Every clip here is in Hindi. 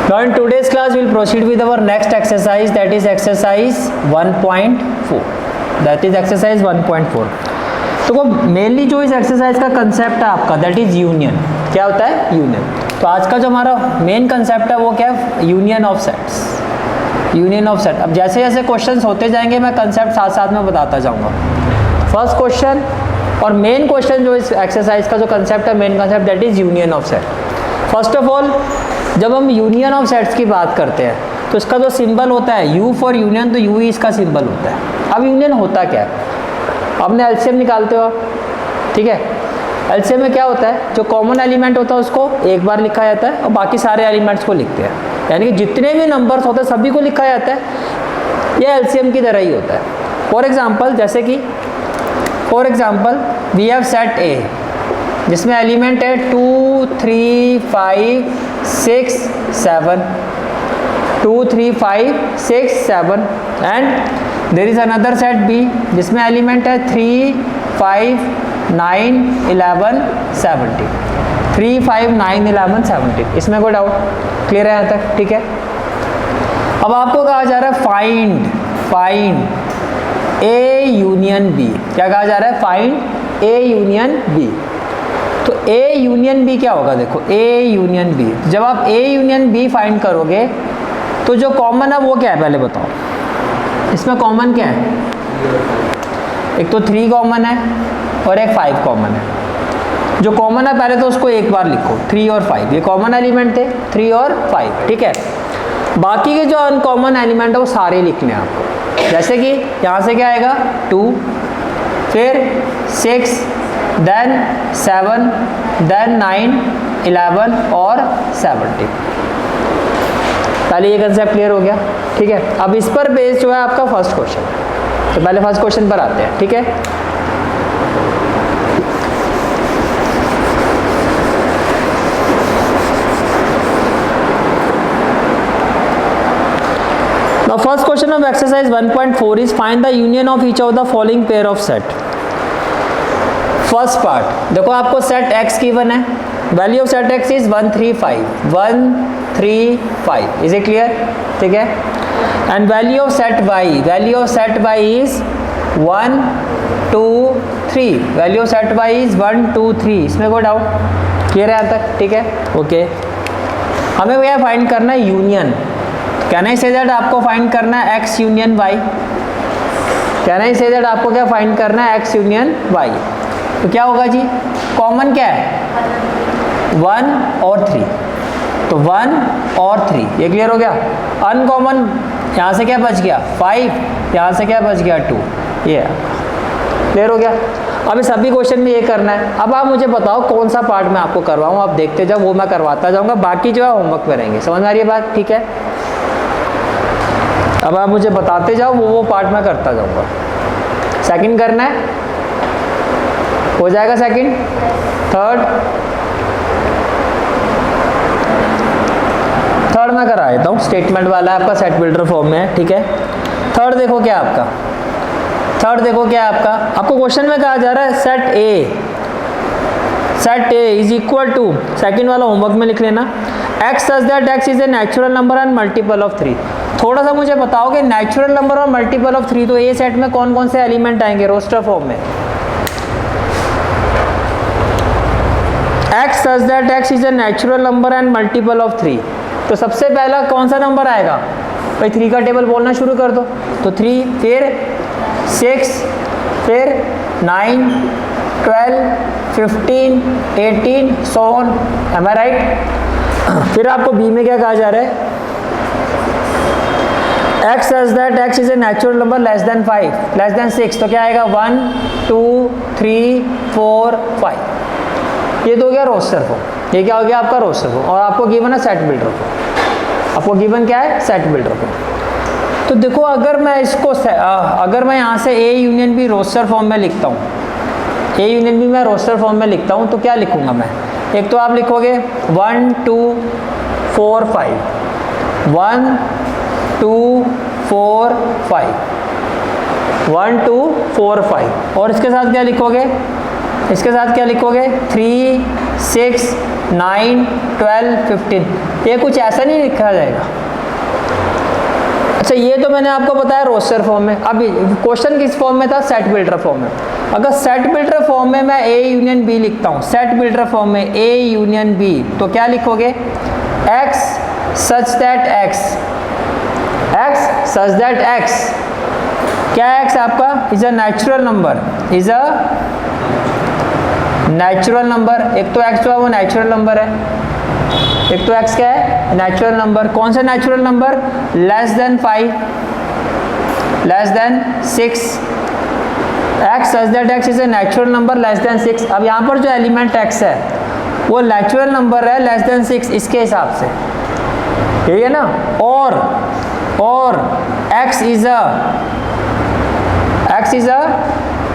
Now in today's class we'll proceed with our next exercise, that is exercise 1.4. That is exercise 1.4. तो मेनली जो इस एक्सरसाइज का कंसेप्ट है आपका, दैट इज यूनियन. क्या होता है? यूनियन. तो आज का जो हमारा मेन कंसेप्ट है वो क्या है? Union of sets. Union of set. अब जैसे जैसे क्वेश्चंस होते जाएंगे मैं कंसेप्ट साथ साथ में बताता जाऊंगा. फर्स्ट क्वेश्चन और मेन क्वेश्चन जो इस एक्सरसाइज का जो कंसेप्ट है, main concept, that is union of set. First of all जब हम यूनियन ऑफ सेट्स की बात करते हैं तो इसका जो सिंबल होता है यू फॉर यूनियन, तो यू ही इसका सिंबल होता है. अब यूनियन होता क्या है? आपने एलसीएम निकालते हो, ठीक है. एलसीएम में क्या होता है? जो कॉमन एलिमेंट होता है उसको एक बार लिखा जाता है और बाकी सारे एलिमेंट्स को लिखते हैं. यानी कि जितने भी नंबर्स होते हैं सभी को लिखा जाता है. ये एलसीएम की तरह ही होता है. फॉर एग्जाम्पल जैसे कि for example we have set A जिसमें एलिमेंट है 2 3 5 6 7, 2 3 5 6 7 and there is another set B जिसमें एलिमेंट है 3 5 9 11 17. 3 5 9 11 17. इसमें कोई डाउट? क्लियर है यहाँ तक? ठीक है. अब आपको कहा जा रहा है फाइंड ए यूनियन बी. क्या कहा जा रहा है? Find A union B. तो ए यूनियन बी क्या होगा? देखो ए यूनियन बी, जब आप ए यूनियन बी फाइंड करोगे तो जो कॉमन है वो क्या है पहले बताओ. इसमें कॉमन क्या है? एक तो 3 कॉमन है और एक 5 कॉमन है. जो कॉमन है पहले तो उसको एक बार लिखो. 3 और 5 ये कॉमन एलिमेंट थे, 3 और 5, ठीक है. बाकी के जो अनकॉमन एलिमेंट है वो सारे लिखने हैं आपको. जैसे कि यहाँ से क्या आएगा? 2, फिर 6, देन 7, देन 9, 11 और 17. पहले ये कंसेप्ट क्लियर हो गया, ठीक है. अब इस पर बेस्ड जो है आपका फर्स्ट क्वेश्चन. तो पहले फर्स्ट क्वेश्चन पर आते हैं, ठीक है. Now first question of exercise 1.4 is find the union of each of the following pair of set. First part देखो, आपको सेट x गिवन है. Value of set x is 1 3 5 1 3 5. Is it clear? ठीक है. And value of set y is 1 2 3. Value of set y is 1 2 3. इसमें कोई डाउट? क्लियर है यहाँ तक? ठीक है. ओके. हमें क्या फाइंड करना है? Union. Can I say that आपको फाइंड करना है x union y. Can I say that आपको क्या फाइंड करना है? x union y. तो क्या होगा जी? कॉमन क्या है? 1 और 3. तो 1 और 3 ये क्लियर हो गया. अनकॉमन यहाँ से क्या बच गया? 5. यहाँ से क्या बच गया? 2. ये क्लियर हो गया. अब इस सभी क्वेश्चन में ये करना है. अब आप मुझे बताओ कौन सा पार्ट मैं आपको करवाऊँ. आप देखते जाओ, वो मैं करवाता जाऊँगा. बाकी जो है होमवर्क में रहेंगे. समझ में आ रही है बात? ठीक है. अब आप मुझे बताते जाओ, वो पार्ट मैं करता जाऊँगा. सेकंड करना है, हो जाएगा सेकंड. थर्ड मैं करा देता हूँ. स्टेटमेंट वाला है आपका, सेट बिल्डर फॉर्म में है, ठीक है. थर्ड देखो क्या आपका, आपको क्वेश्चन में कहा जा रहा है set A is equal to, second वाला होमवर्क में लिख लेना, x such that x is a natural number and multiple of 3. थोड़ा सा मुझे बताओगे नेचुरल नंबर और मल्टीपल ऑफ 3, तो ए सेट में कौन कौन से एलिमेंट आएंगे रोस्टर फॉर्म में? x such that x is a natural number and multiple of 3. तो सबसे पहला कौन सा नंबर आएगा भाई? 3 का टेबल बोलना शुरू कर दो. तो 3, फिर 6, फिर 9 12 15 18 so on. am I right? फिर आपको बी में क्या कहा जा रहा है? x such that x is a natural number less than 5 less than 6. तो क्या आएगा? 1 2 3 4 5. ये तो हो गया रोस्टर फॉर्म. ये क्या हो गया आपका? Roster form. और आपको गिवन है सेट बिल्डर फॉर्म. आपको गिवन क्या है? Set builder form. तो देखो अगर मैं इसको अगर मैं यहाँ से A union B roster form में लिखता हूँ, ए यूनियन बी मैं रोस्टर फॉर्म में लिखता हूँ, तो क्या लिखूँगा मैं? एक तो आप लिखोगे 1 2 4 5 1 2 4 5 1 2 4 5. और इसके साथ क्या लिखोगे? 3 6, 9, 12, 15, ये कुछ ऐसा नहीं लिखा जाएगा। अच्छा, ये तो मैंने आपको बताया रोस्टर फॉर्म में। अब क्वेश्चन किस फॉर्म में था? सेट बिल्डर फॉर्म में। अगर सेट बिल्डर फॉर्म में मैं ए यूनियन बी लिखता हूँ, सेट बिल्डर फॉर्म में ए यूनियन बी, तो क्या लिखोगे? x such that x such that x, क्या है x आपका? Is a natural number, is a natural number. एक तो x जो है वो नेचुरल नंबर है, एक तो x क्या है? Natural number. कौन सा natural number? Less than 5, less than 6। x such that x is a natural number less than 6। अब यहाँ पर जो एलिमेंट x है वो नेचुरल नंबर है लेस देन 6 इसके हिसाब से, ठीक है ना। और x is a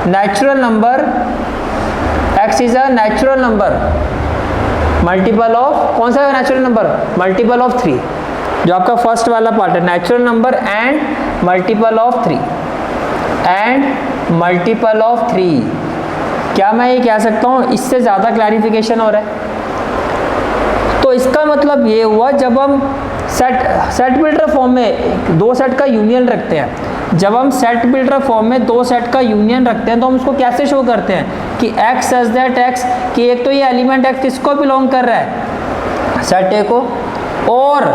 natural number, x is a natural number multiple of, कौन सा नेचुरल नंबर? मल्टीपल ऑफ 3, जो आपका फर्स्ट वाला पार्ट है, natural number and multiple of 3, and multiple of 3। क्या मैं ये कह सकता हूँ? इससे ज़्यादा क्लैरिफिकेशन हो रहा है? तो इसका मतलब ये हुआ, जब हम सेट बिल्डर फॉर्म में दो सेट का यूनियन रखते हैं, जब हम सेट बिल्डर फॉर्म में दो सेट का यूनियन रखते हैं तो हम उसको कैसे शो करते हैं कि x सच दैट x, कि एक तो ये एलिमेंट x किसको बिलोंग कर रहा है? सेट ए को, और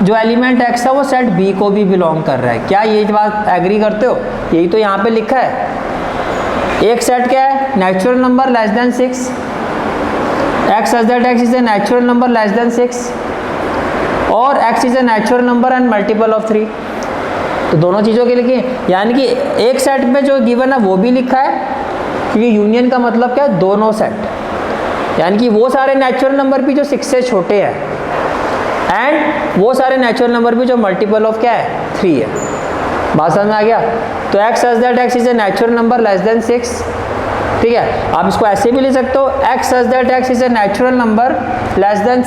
जो एलिमेंट x है वो सेट b को भी बिलोंग कर रहा है। क्या ये बात एग्री करते हो? यही तो यहाँ पे लिखा है। एक सेट क्या है? Natural number less than 6, x such that x is a natural number less than 6, और x is a natural number and multiple of 3। तो दोनों चीज़ों के लिखे, यानी कि एक सेट में जो गिवन है वो भी लिखा है, क्योंकि यूनियन का मतलब क्या है? दोनों सेट, यानी कि वो सारे नेचुरल नंबर भी जो 6 से छोटे हैं, एंड वो सारे नेचुरल नंबर भी जो मल्टीपल ऑफ क्या है? 3 है। बात समझ में आ गया? तो x such that x is a natural number less than 6, ठीक है। आप इसको ऐसे भी ले सकते हो, x such that x is a natural number less than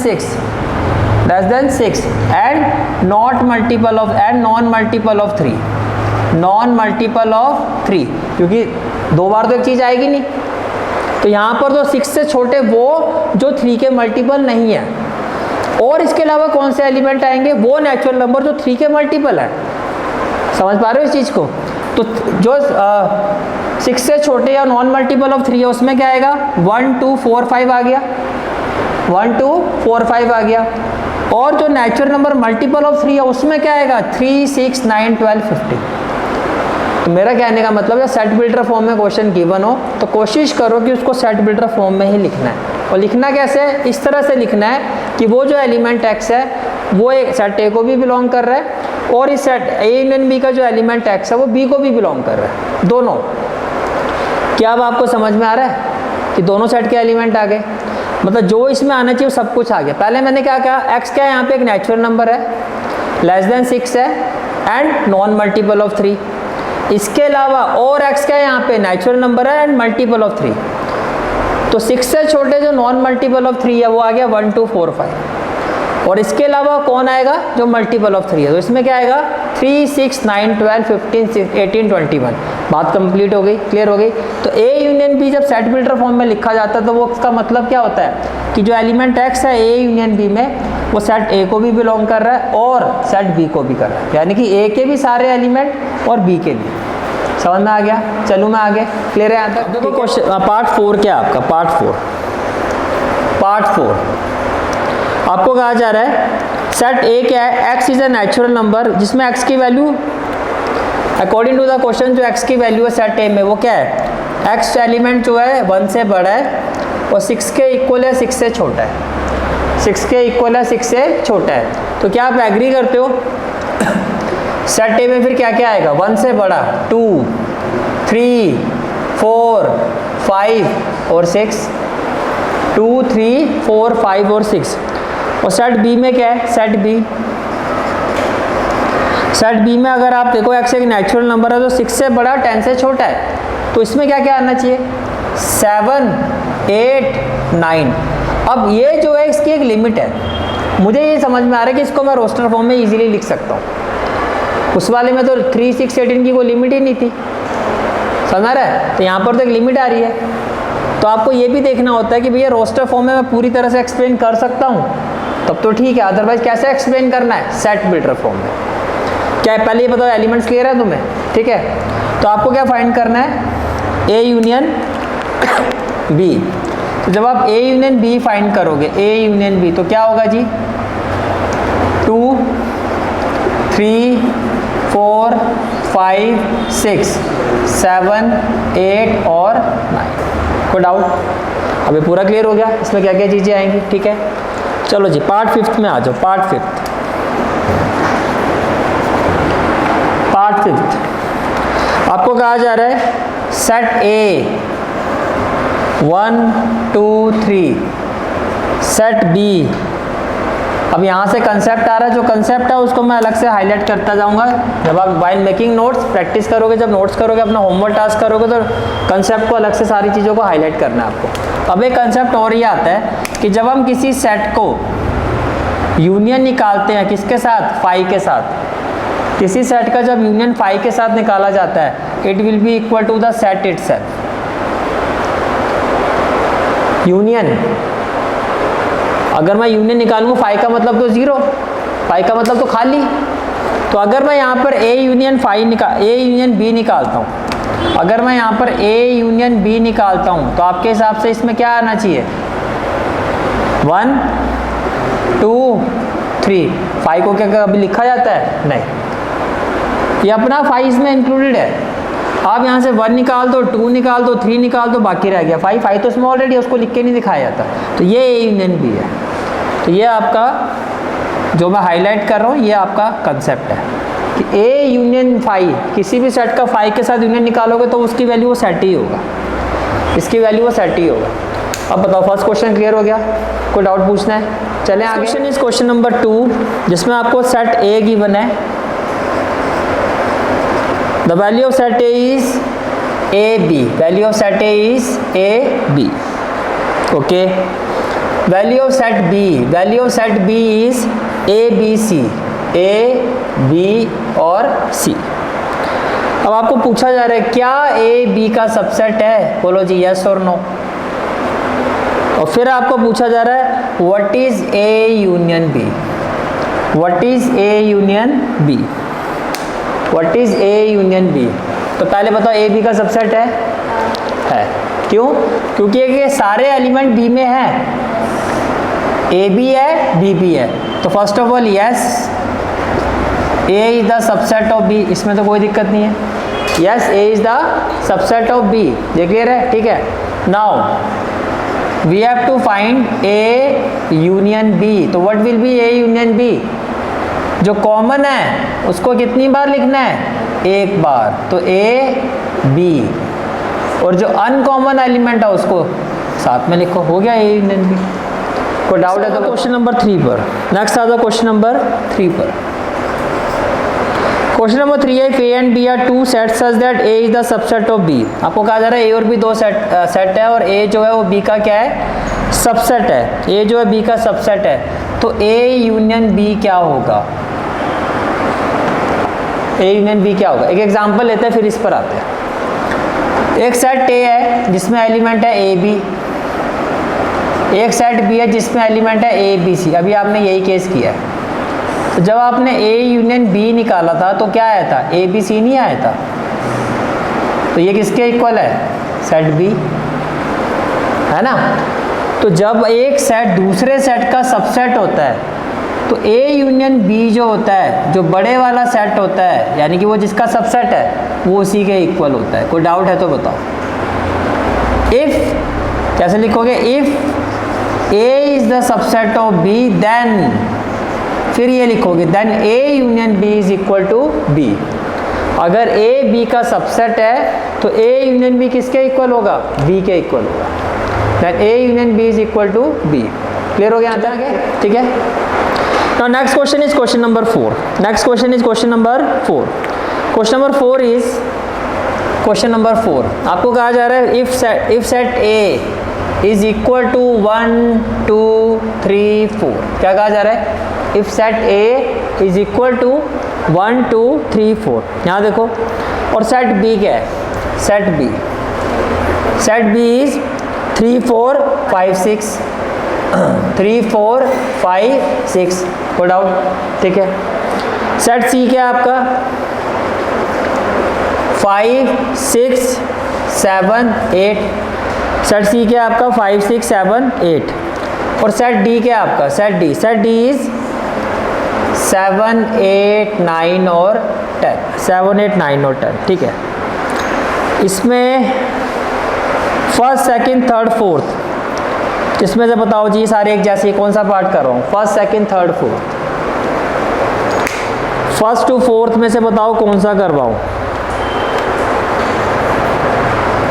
6 and not multiple of, and non multiple of 3, non multiple of 3, क्योंकि दो बार तो एक चीज़ आएगी नहीं। तो यहाँ पर तो 6 से छोटे वो जो 3 के मल्टीपल नहीं है, और इसके अलावा कौन से एलिमेंट आएंगे? वो नेचुरल नंबर जो 3 के मल्टीपल है। समझ पा रहे हो इस चीज़ को? तो जो 6 से छोटे या नॉन मल्टीपल ऑफ 3 है उसमें क्या आएगा? 1, 2, 4, 5 आ गया, 1, 2, 4, 5 आ गया। और जो नेचुरल नंबर मल्टीपल ऑफ 3 है उसमें क्या आएगा? 3, 6, 9, 12, 15। तो मेरा कहने का मतलब है, सेट बिल्डर फॉर्म में क्वेश्चन गिवन हो तो कोशिश करो कि उसको सेट बिल्डर फॉर्म में ही लिखना है। और लिखना कैसे? इस तरह से लिखना है कि वो जो एलिमेंट x है वो एक सेट ए को भी बिलोंग कर रहा है, और इस सेट ए यूनियन बी का जो एलिमेंट x है वो b को भी बिलोंग कर रहा है, दोनों। क्या अब आपको समझ में आ रहा है कि दोनों सेट के एलिमेंट आ गए? मतलब जो इसमें आना चाहिए सब कुछ आ गया। पहले मैंने क्या कहा? x क्या है? यहाँ पे एक नेचुरल नंबर है, लेस देन 6 है, एंड नॉन मल्टीपल ऑफ 3। इसके अलावा और x क्या है? यहाँ पे नेचुरल नंबर है एंड मल्टीपल ऑफ 3। तो 6 से छोटे जो नॉन मल्टीपल ऑफ 3 है वो आ गया 1, 2, 4, 5। और इसके अलावा कौन आएगा? जो मल्टीपल ऑफ 3 है। तो इसमें क्या आएगा? 3, 6, 9, 12, 15, 18, 21। बात कंप्लीट हो गई, क्लियर हो गई। तो ए यूनियन बी जब सेट बिल्डर फॉर्म में लिखा जाता है तो वो उसका मतलब क्या होता है कि जो एलिमेंट x है ए यूनियन बी में वो सेट ए को भी बिलोंग कर रहा है और सेट बी को भी कर रहा है, यानी कि ए के भी सारे एलिमेंट और बी के भी। समझ में आ गया? चलूँ मैं आगे, क्लियर है यहाँ तक? देखो क्वेश्चन पार्ट 4 क्या है आपका? पार्ट 4 आपको कहा जा रहा है सेट ए क्या है? x is a natural number जिसमें x की value according to the question जो x की वैल्यू है सेट ए में वो क्या है? x एलिमेंट जो है 1 से बड़ा है और 6 के इक्वल है 6 से छोटा है, 6 के इक्वल है 6 से छोटा है। तो क्या आप एग्री करते हो? सेट ए में फिर क्या क्या आएगा? 1 से बड़ा 2, 3, 4, 5 और 6, 2, 3, 4, 5 और 6। और सेट बी में क्या है? सेट बी में अगर आप देखो x एक नेचुरल नंबर है तो 6 से बड़ा 10 से छोटा है, तो इसमें क्या क्या आना चाहिए? 7, 8, 9। अब ये जो है इसकी एक लिमिट है। मुझे ये समझ में आ रहा है कि इसको मैं रोस्टर फॉर्म में इजीली लिख सकता हूँ। उस वाले में तो 3, 6, 18 की कोई लिमिट ही नहीं थी, समझ आ रहा है? तो यहाँ पर तो एक लिमिट आ रही है। तो आपको ये भी देखना होता है कि भैया रोस्टर फॉर्म में मैं पूरी तरह से एक्सप्लेन कर सकता हूँ, तब तो ठीक है, अदरवाइज कैसे एक्सप्लेन करना है, सेट बिल्डर फॉर्म में। क्या है पहले ये बताओ, एलिमेंट्स क्लियर है तुम्हें? ठीक है, तो आपको क्या फाइंड करना है, ए यूनियन बी। तो जब आप ए यूनियन बी फाइंड करोगे, ए यूनियन बी, तो क्या होगा जी, 2 3 4 5 6 7 8 और 9। कोई डाउट? अभी पूरा क्लियर हो गया इसमें क्या क्या चीज़ें आएंगी। ठीक है, चलो जी पार्ट 5 में आ जाओ। पार्ट 5 आपको कहा जा रहा है सेट ए 1 2 3, सेट बी। अब यहाँ से कंसेप्ट आ रहा है, जो कंसेप्ट है उसको मैं अलग से हाईलाइट करता जाऊँगा। जब आप वाइल मेकिंग नोट्स प्रैक्टिस करोगे, जब नोट्स करोगे, अपना होमवर्क टास्क करोगे, तो कंसेप्ट को अलग से सारी चीज़ों को हाईलाइट करना है आपको। अब एक कंसेप्ट और ये आता है कि जब हम किसी सेट को यूनियन निकालते हैं, किसके साथ, फाई के साथ, किसी सेट का जब यूनियन फाई के साथ निकाला जाता है, it will be equal to the set itself. Union, अगर मैं यूनियन निकालूंगा, फाई का मतलब तो 0, फाई का मतलब तो खाली। तो अगर मैं यहाँ पर ए यूनियन बी निकालता हूँ, अगर मैं यहाँ पर ए यूनियन बी निकालता हूँ, तो आपके हिसाब से इसमें क्या आना चाहिए, 1 2 3। फाई को क्या कभी लिखा जाता है? नहीं, ये अपना फाई इसमें इंक्लूडेड है। आप यहाँ से 1 निकाल दो, 2 निकाल दो, 3 निकाल दो, बाकी रह गया फाई। फाई तो इसमें ऑलरेडी उसको लिख के नहीं दिखाया जाता। तो ये ए यूनियन बी है। तो ये आपका जो मैं हाईलाइट कर रहा हूँ, ये आपका कंसेप्ट है कि ए यूनियन फाई, किसी भी सेट का फाई के साथ यूनियन निकालोगे तो उसकी वैल्यू वो सेट ही होगा, इसकी वैल्यू वो सेट ही होगा। अब बताओ, फर्स्ट क्वेश्चन क्लियर हो गया? कोई डाउट पूछना है? चलें आगे। क्वेश्चन इज क्वेश्चन नंबर 2, जिसमें आपको सेट ए गिवन है। The value of set A is AB. Value of set A is AB. Okay. Value of set B. Value of set B is ABC. A, B और C. अब आपको पूछा जा रहा है क्या A B का सबसेट है? बोलो जी यस और नो। और फिर आपको पूछा जा रहा है what is A union B? What is A union B? What is A union B? तो पहले बताओ ए बी का सबसेट है? क्यों? क्योंकि ये सारे एलिमेंट बी में है, ए बी है, बी भी है। तो first of all yes, A is the subset of B, इसमें तो कोई दिक्कत नहीं है। Yes, A is the subset of B, ये क्लियर है? ठीक है, now we have to find A union B. तो what will be A union B? जो कॉमन है उसको कितनी बार लिखना है? एक बार। तो ए बी, और जो अनकॉमन एलिमेंट है उसको साथ में लिखो, हो गया ए यूनियन बी। कोई डाउट है तो क्वेश्चन नंबर 3 पर। नेक्स्ट आ जाओ क्वेश्चन नंबर 3 पर। क्वेश्चन नंबर 3 है, A and B are two set such that A is the subset of B. आपको कहा जा रहा है ए और बी दो सेट है, और ए जो है वो बी का क्या है? सबसेट है। ए जो है बी का सबसेट है, तो ए यूनियन बी क्या होगा? ए यूनियन बी क्या होगा? एक एग्जांपल लेते हैं, फिर इस पर आते हैं। एक सेट ए है जिसमें एलिमेंट है ए बी, एक सेट बी है जिसमें एलिमेंट है ए बी सी। अभी आपने यही केस किया है। तो जब आपने ए यूनियन बी निकाला था तो क्या आया था? ए बी सी नहीं आया था। तो ये किसके इक्वल है? सेट बी, है ना? तो जब एक सेट दूसरे सेट का सबसेट होता है, तो ए यूनियन बी जो होता है, जो बड़े वाला सेट होता है, यानी कि वो जिसका सबसेट है, वो उसी के इक्वल होता है। कोई डाउट है तो बताओ। इफ, कैसे लिखोगे? If A is the subset of B then, फिर ये लिखोगे then A union B is equal to B. अगर ए बी का सबसेट है तो ए यूनियन बी किसके इक्वल होगा? बी के इक्वल होगा। Then A union B is equal to B. Clear हो गया यहाँ तक? ठीक है। Now next question is question number 4. Next question is question number 4. Question number 4 is question number 4. आपको कहा जा रहा है if set A is equal to 1 2 3 4. क्या कहा जा रहा है? If set A is equal to 1 2 3 4. यहाँ देखो, और set B क्या है? Set B is 3 4 5 6 3 4 5 6 put out, ठीक है। सेट सी क्या है आपका 5 6 7 8, सेट सी क्या है आपका 5 6 7 8। और सेट डी क्या है आपका, सेट डी इज 7 8 9 और 10, 7 8 9 और 10, ठीक है। इसमें फर्स्ट सेकंड थर्ड फोर्थ, इसमें से बताओ जी सारे एक जैसे, कौन सा पार्ट कर रहा हूँ, first second third fourth, first to fourth में से बताओ कौन सा करवाऊँ।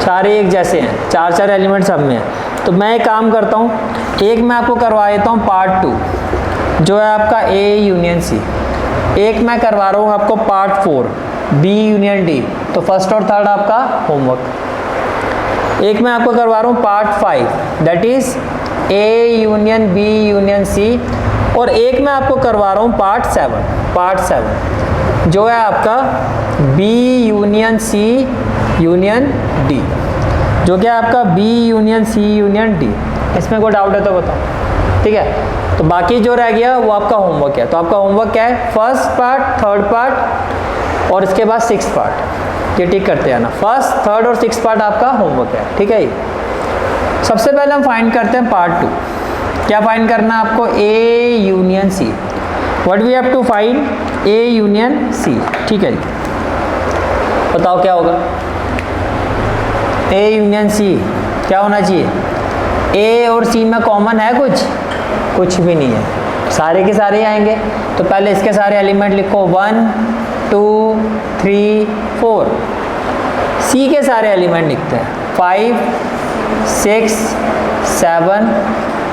सारे एक जैसे हैं, चार चार एलिमेंट सब में है। तो मैं एक काम करता हूँ, एक मैं आपको करवा देता हूँ पार्ट 2 जो है आपका ए यूनियन सी, एक मैं करवा रहा हूँ आपको पार्ट 4 बी यूनियन डी। तो फर्स्ट और थर्ड आपका होमवर्क। एक मैं आपको करवा रहा हूँ part 5 that is A union B union C, और एक मैं आपको करवा रहा हूँ पार्ट 7 जो है आपका B union C union D, जो क्या आपका B union C union D. इसमें कोई डाउट है तो बताओ, ठीक है। तो बाकी जो रह गया वो आपका होमवर्क है। तो आपका होमवर्क क्या है, फर्स्ट पार्ट थर्ड पार्ट और इसके बाद 6th पार्ट, ये टिक करते हैं ना। फर्स्ट थर्ड और 6th पार्ट आपका होमवर्क है, ठीक है। सबसे पहले हम फाइंड करते हैं पार्ट 2। क्या फाइंड करना है आपको, A union C, what we have to find A union C, ठीक है जी। बताओ क्या होगा, ए यूनियन सी क्या होना चाहिए, ए और सी में कॉमन है कुछ भी नहीं है, सारे के सारे आएंगे। तो पहले इसके सारे एलिमेंट लिखो 1 2 3 4, सी के सारे एलिमेंट लिखते हैं 5 6 7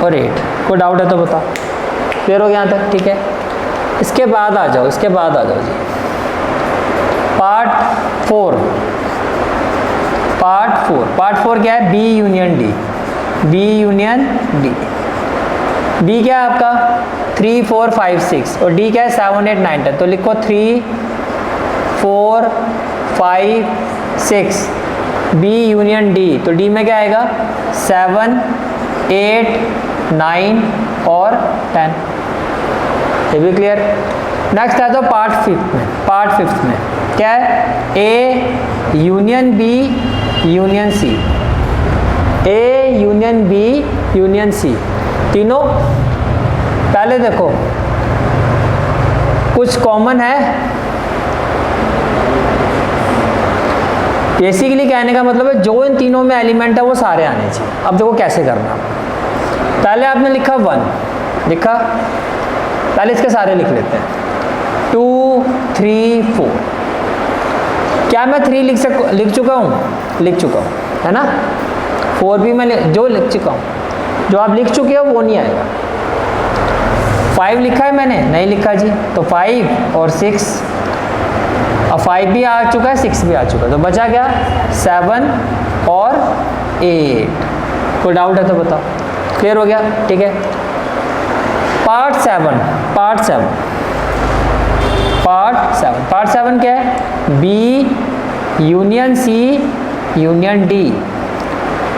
और 8। कोई डाउट है तो बताओ, क्लियर हो गया यहाँ तक, ठीक है। इसके बाद आ जाओ जी पार्ट 4 क्या है, बी यूनियन डी। बी क्या है आपका 3 4 5 6 और डी क्या है 7 8 9 10। तो लिखो 3 4 5 6 बी यूनियन डी। तो डी में क्या आएगा 7 8 9 और 10, ये भी क्लियर। नेक्स्ट आता है पार्ट फिफ्थ में क्या है, A union B union C, A union B union C, तीनों पहले देखो कुछ कॉमन है। बेसिकली कहने का मतलब है जो इन तीनों में एलिमेंट है वो सारे आने चाहिए। अब देखो कैसे करना, पहले आपने लिखा 1 लिखा, पहले इसके सारे लिख लेते हैं 2 3 4। क्या मैं 3 लिख चुका हूँ, है ना। 4 भी मैं लिख चुका हूँ, जो आप लिख चुके हो वो नहीं आएगा। 5 लिखा है मैंने, नहीं लिखा जी, तो 5 और 6, अब 5 भी आ चुका है 6 भी आ चुका है, तो बचा क्या 7 और 8। कोई डाउट है तो बताओ, क्लियर हो गया, ठीक है। पार्ट 7 क्या है, B union C union D,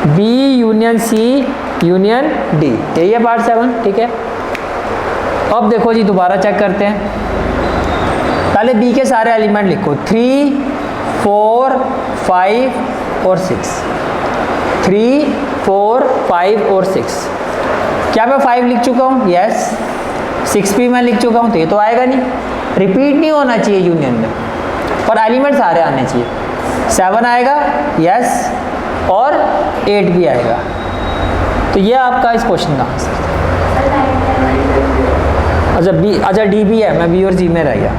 B union C union D, यही है पार्ट 7, ठीक है। अब देखो जी दोबारा चेक करते हैं, पहले बी के सारे एलिमेंट लिखो 3 4 5 और 6, 3 4 5 और 6। क्या मैं 5 लिख चुका हूँ, यस। 6 भी मैं लिख चुका हूँ, तो ये तो आएगा नहीं, रिपीट नहीं होना चाहिए यूनियन में, पर एलिमेंट सारे आने चाहिए। 7 आएगा, यस, और 8 भी आएगा। तो ये आपका इस क्वेश्चन का आंसर। अच्छा डी भी है, मैं बी और जी में रह गया,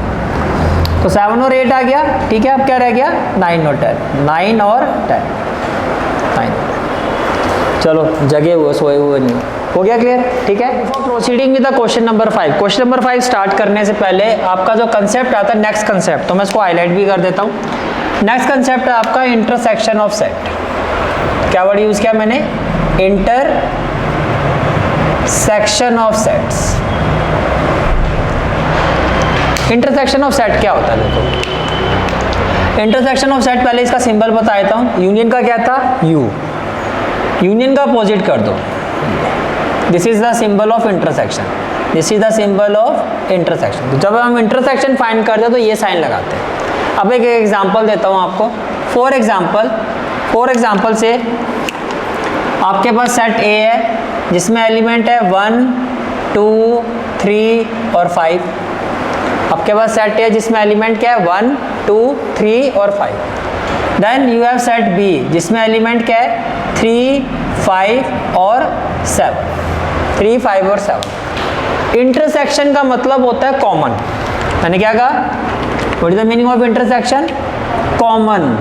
तो 7 और 8 आ गया, ठीक है। अब क्या रह गया 9 और 10, 9 और 10, 9। चलो जगे हुए सोए हुए नहीं, हो गया क्लियर, ठीक है। Proceeding with the question number 5। Question number 5 start करने से पहले आपका जो कंसेप्ट आता है नेक्स्ट कंसेप्ट, तो मैं इसको हाईलाइट भी कर देता हूँ। नेक्स्ट कंसेप्ट है आपका इंटरसेक्शन ऑफ सेट। क्या वर्ड यूज किया मैंने, intersection of sets. Intersection of set क्या होता है, देखो इंटरसेक्शन ऑफ सेट, पहले इसका सिंबल बता देता हूँ। यूनियन का क्या था, यू, यूनियन का अपोजिट कर दो, this is the symbol of intersection, this is the symbol of intersection. तो जब हम इंटरसेक्शन फाइंड करते हैं तो ये साइन लगाते हैं। अब एक एग्जांपल देता हूँ आपको। फॉर एग्जांपल से आपके पास सेट ए है जिसमें एलिमेंट है 1 2 3 और 5। आपके पास सेट ए है जिसमें एलिमेंट क्या है 1 2 3 और 5। Then you have set B जिसमें एलिमेंट क्या है 3 5 और 7, 3 5 और 7। इंटरसेक्शन का मतलब होता है कॉमन। मैंने क्या कहा, what is the meaning of intersection? Common.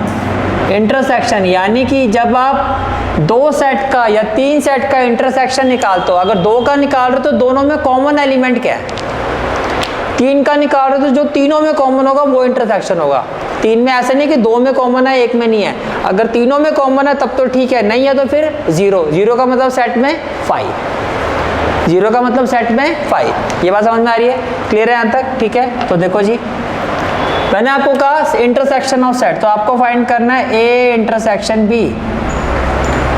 Intersection यानी कि जब आप दो सेट का या तीन सेट का इंटरसेक्शन निकालते हो, अगर दो का निकाल रहे हो तो दोनों में कॉमन एलिमेंट क्या है? तीन का निकाल रहे हो तो जो तीनों में कॉमन होगा वो इंटरसेक्शन होगा। तीन में ऐसा नहीं कि दो में कॉमन है एक में नहीं है, अगर तीनों में कॉमन है तब तो ठीक है, नहीं है तो फिर जीरो। जीरो का मतलब सेट में 5, जीरो का मतलब सेट में 5। ये बात समझ में आ रही है? क्लियर है यहाँ तक? ठीक है। तो देखो जी, मैंने आपको कहा इंटरसेक्शन ऑफ सेट, तो आपको फाइंड करना है ए इंटरसेक्शन बी।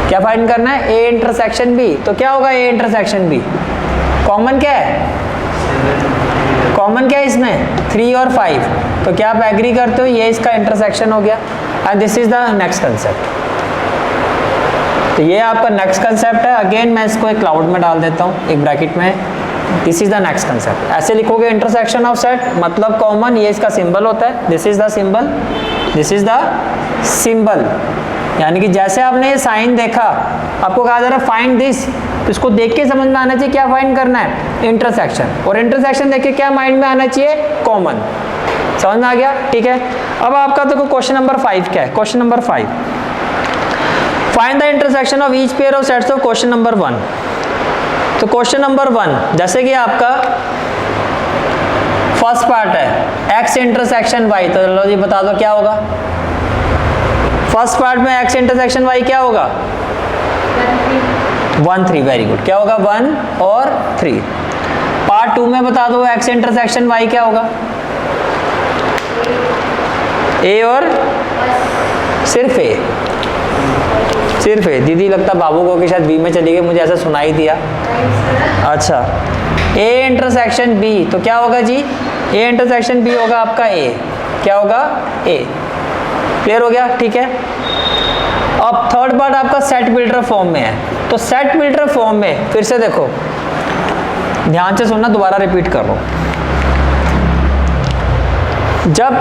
क्या फाइंड करना है? A intersection B. तो क्या होगा ए इंटरसेक्शन बी? कॉमन क्या है? कॉमन क्या है इसमें? 3 और 5। तो क्या आप एग्री करते हो ये इसका इंटरसेक्शन हो गया? And this is the next concept. तो ये आपका नेक्स्ट कंसेप्ट है। अगेन मैं इसको एक क्लाउड में डाल देता हूँ, एक ब्रैकेट में। This is the next concept. ऐसे लिखोगे इंटरसेक्शन ऑफ सेट मतलब कॉमन, ये इसका सिंबल होता है। This is the symbol, this is the symbol. यानी कि जैसे आपने ये साइन देखा, आपको कहा जा रहा है फाइंड दिस, तो इसको देख के समझ में आना चाहिए क्या फाइंड करना है? इंटरसेक्शन। और इंटरसेक्शन देख के क्या माइंड में आना चाहिए? कॉमन। समझ में आ गया? ठीक है। अब आपका देखो क्वेश्चन नंबर 5 क्या है? Question number 5, find the intersection of each pair of sets of question number 1। तो क्वेश्चन नंबर 1 जैसे कि आपका फर्स्ट पार्ट है x इंटरसेक्शन y, तो चलो जी बता दो क्या होगा? फर्स्ट पार्ट में x इंटरसेक्शन y क्या होगा? 1 3। Very good. क्या होगा? 1 और 3। पार्ट 2 में बता दो x इंटरसेक्शन y क्या होगा? a और सिर्फ a, सिर्फ a। दीदी लगता बाबू को कि शायद b में चली गई, मुझे ऐसा सुनाई दिया। अच्छा, a इंटरसेक्शन b, तो क्या होगा जी? a इंटरसेक्शन b होगा आपका a। क्या होगा? a। क्लियर हो गया? ठीक है। अब थर्ड पार्ट आपका सेट बिल्डर फॉर्म में है। तो सेट बिल्डर फॉर्म में फिर से देखो, ध्यान से सुनना, दोबारा रिपीट कर रहा हूं। जब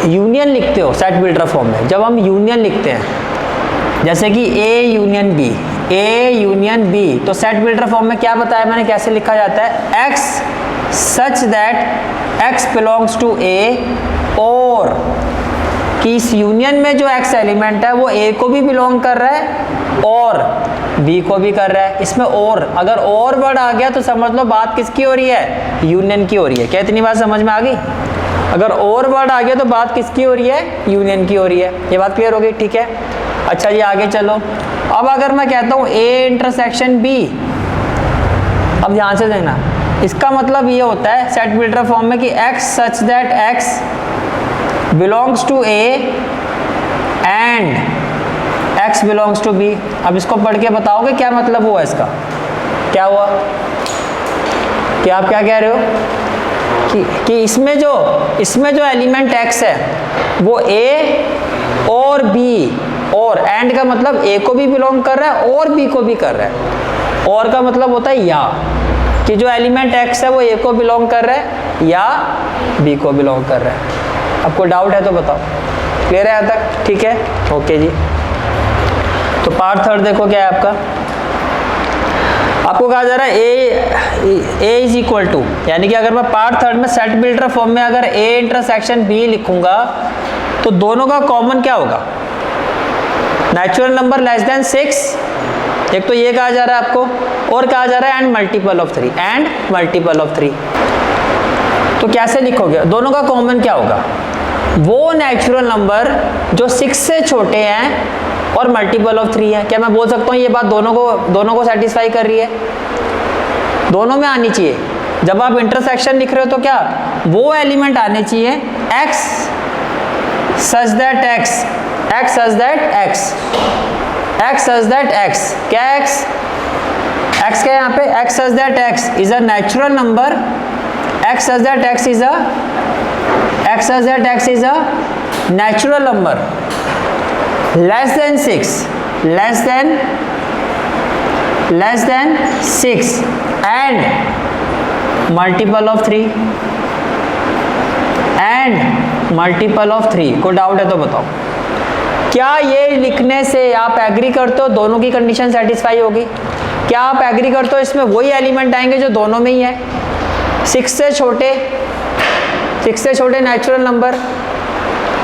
यूनियन लिखते हो सेट बिल्डर फॉर्म में, जब हम यूनियन लिखते हैं जैसे कि A union B, A union B, तो सेट बिल्डर फॉर्म में क्या बताया मैंने कैसे लिखा जाता है? X such that x belongs to A, और कि इस यूनियन में जो एक्स एलिमेंट है वो ए को भी बिलोंग कर रहा है और बी को भी कर रहा है। इसमें और, अगर और वर्ड आ गया तो समझ लो बात किसकी हो रही है? यूनियन की हो रही है। क्या इतनी बात समझ में आ गई? अगर और वर्ड आ गया तो बात किसकी हो रही है? यूनियन की हो रही है। ये बात क्लियर हो गई? ठीक है। अच्छा जी आगे चलो। अब अगर मैं कहता हूँ ए इंटरसेक्शन बी, अब ध्यान से देखना, इसका मतलब ये होता है सेट बिल्डर फॉर्म में कि x such that x belongs to A and x belongs to B. अब इसको पढ़ के बताओगे क्या मतलब हुआ इसका? क्या हुआ? क्या आप क्या कह रहे हो कि इसमें जो एलिमेंट x है वो a और b, और एंड का मतलब a को भी बिलोंग कर रहा है और b को भी कर रहा है। और का मतलब होता है या, कि जो एलिमेंट x है वो a को बिलोंग कर रहा है या b को बिलोंग कर रहा है। आपको डाउट है तो बताओ। क्लियर है यहाँ तक? ठीक है, ओके जी। तो पार्ट थर्ड देखो क्या है आपका। आपको कहा जा रहा है ए इज इक्वल टू, यानी कि अगर मैं पार्ट थर्ड में सेट बिल्डर फॉर्म में अगर ए इंटरसेक्शन बी लिखूंगा तो दोनों का कॉमन क्या होगा? Natural number less than 6। एक तो ये कहा जा रहा है आपको, और कहा जा रहा है and multiple of 3, and multiple of 3। तो कैसे लिखोगे? दोनों का कॉमन क्या होगा? वो नेचुरल नंबर जो 6 से छोटे हैं और मल्टीपल ऑफ 3 है। क्या मैं बोल सकता हूँ ये बात दोनों को सेटिस्फाई कर रही है? दोनों में आनी चाहिए। जब आप इंटरसेक्शन लिख रहे हो तो क्या वो एलिमेंट आने चाहिए x such that x, x such that x। x such that x, क्या x क्या यहाँ पे x such that x is a natural number, x such that x is a natural number less than 6 and multiple of 3 कोई डाउट है तो बताओ। क्या ये लिखने से आप एग्री करते हो दोनों की कंडीशन सेटिस्फाई होगी? क्या आप एग्री करते हो इसमें वही एलिमेंट आएंगे जो दोनों में ही है? 6 से छोटे नेचुरल नंबर,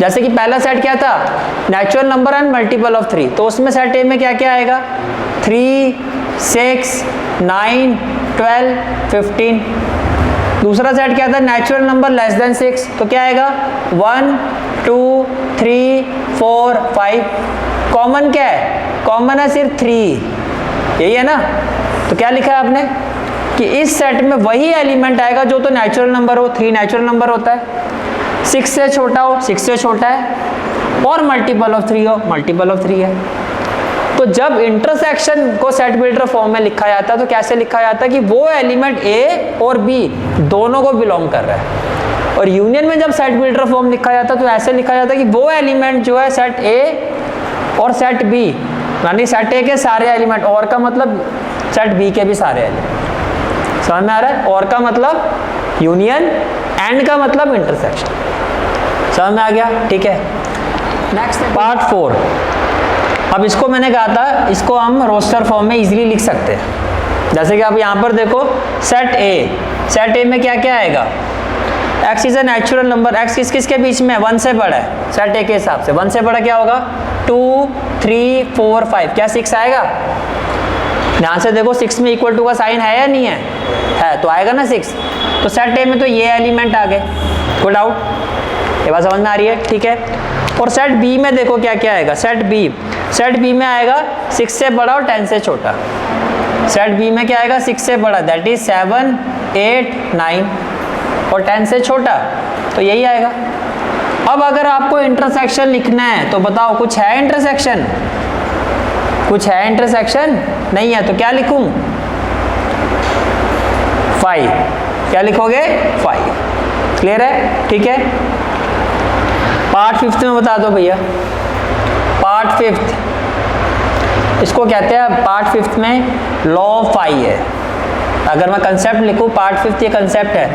जैसे कि पहला सेट क्या था, natural number and multiple of 3, तो उसमें सेट ए में क्या क्या आएगा, 3, 6, 9, 12, 15। दूसरा सेट क्या था, नेचुरल नंबर लेस देन 6, तो क्या आएगा 1, 2, 3, 4, 5। कॉमन क्या है, कॉमन है सिर्फ 3, यही है ना। तो क्या लिखा है आपने कि इस सेट में वही एलिमेंट आएगा जो तो नेचुरल नंबर हो, 3 नेचुरल नंबर होता है, 6 से छोटा हो, 6 से छोटा है, और मल्टीपल ऑफ 3 हो, मल्टीपल ऑफ 3 है। तो जब इंटरसेक्शन को सेट बिल्डर फॉर्म में लिखा जाता है तो कैसे लिखा जाता है कि वो एलिमेंट ए और बी दोनों को बिलोंग कर रहा है। और यूनियन में जब सेट बिल्डर फॉर्म लिखा जाता है तो ऐसे लिखा जाता है कि वो एलिमेंट जो है सेट ए और सेट बी, यानी सेट ए के सारे एलिमेंट, और का मतलब सेट बी के भी सारे एलिमेंट। समझ में आ रहा है? और का मतलब यूनियन, एंड का मतलब इंटरसेक्शन। समझ में आ गया? ठीक है। Next part 4। अब इसको मैंने कहा था, इसको हम रोस्टर फॉर्म में इजीली लिख सकते हैं। जैसे कि आप यहाँ पर देखो, सेट ए में क्या क्या आएगा, x is a natural number, x किसके बीच में है, 1 से बड़ा है, सेट ए के हिसाब से 1 से बड़ा क्या होगा, 2, 3, 4, 5, क्या 6 आएगा? ध्यान से देखो, 6 में इक्वल टू का साइन है या नहीं है? है, तो आएगा ना 6। तो सेट ए में तो ये एलिमेंट आ गए, कोई डाउट? ये बात समझ में आ रही है? ठीक है। और सेट बी में देखो क्या क्या आएगा, सेट बी में आएगा 6 से बड़ा और 10 से छोटा। सेट बी में क्या आएगा, 6 से बड़ा, दैट इज 7, 8, 9, और 10 से छोटा, तो यही आएगा। अब अगर आपको इंटरसेक्शन लिखना है तो बताओ, कुछ है इंटरसेक्शन? कुछ है इंटरसेक्शन? नहीं है, तो क्या लिखूं, 5। क्या लिखोगे, 5। क्लियर है? ठीक है। पार्ट 5 में बता दो भैया। पार्ट 5 इसको कहते हैं, पार्ट 5 में लॉ ऑफ फाई है। अगर मैं कंसेप्ट लिखूं, पार्ट 5 ये कंसेप्ट है,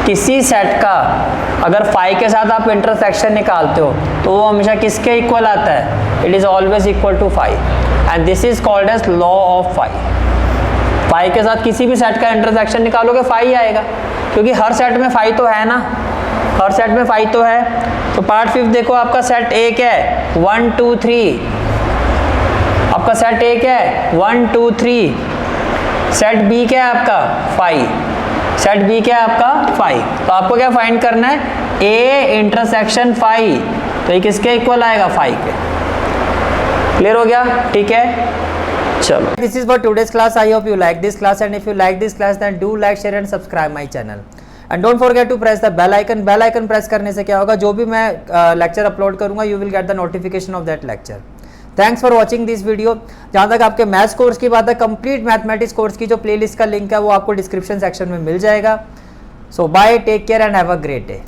किसी सेट का अगर फाई के साथ आप इंटरसेक्शन निकालते हो तो वो हमेशा किसके इक्वल आता है, it is always equal to phi, and this is called as law of phi. Phi के साथ किसी भी सेट का इंटरसेक्शन निकालोगे फाई आएगा, क्योंकि हर सेट में फाई तो है ना, हर सेट में फाई तो है। तो पार्ट 5 देखो, आपका सेट ए क्या है, 1, 2, 3, आपका सेट ए क्या है, 1, 2, 3। सेट बी क्या है आपका, 5। सेट बी क्या है आपका, 5। तो आपको क्या फाइंड करना है, ए इंटरसेक्शन 5, तो ये किसके इक्वल आएगा, 5 के। क्लियर हो गया? ठीक है, चलो। This is for today's class. I hope you like this class, and if you like this class then do like, share and subscribe my channel, and don't forget to press the bell icon. Bell icon press करने से क्या होगा, जो भी मैं लेक्चर अपलोड करूंगा you will get the notification of that lecture. Thanks for watching this video. जहाँ तक आपके मैथ्स कोर्स की बात है, कंप्लीट मैथमेटिक्स कोर्स की जो प्लेलिस्ट का लिंक है वो आपको डिस्क्रिप्शन सेक्शन में मिल जाएगा। So bye, take care and have a great day.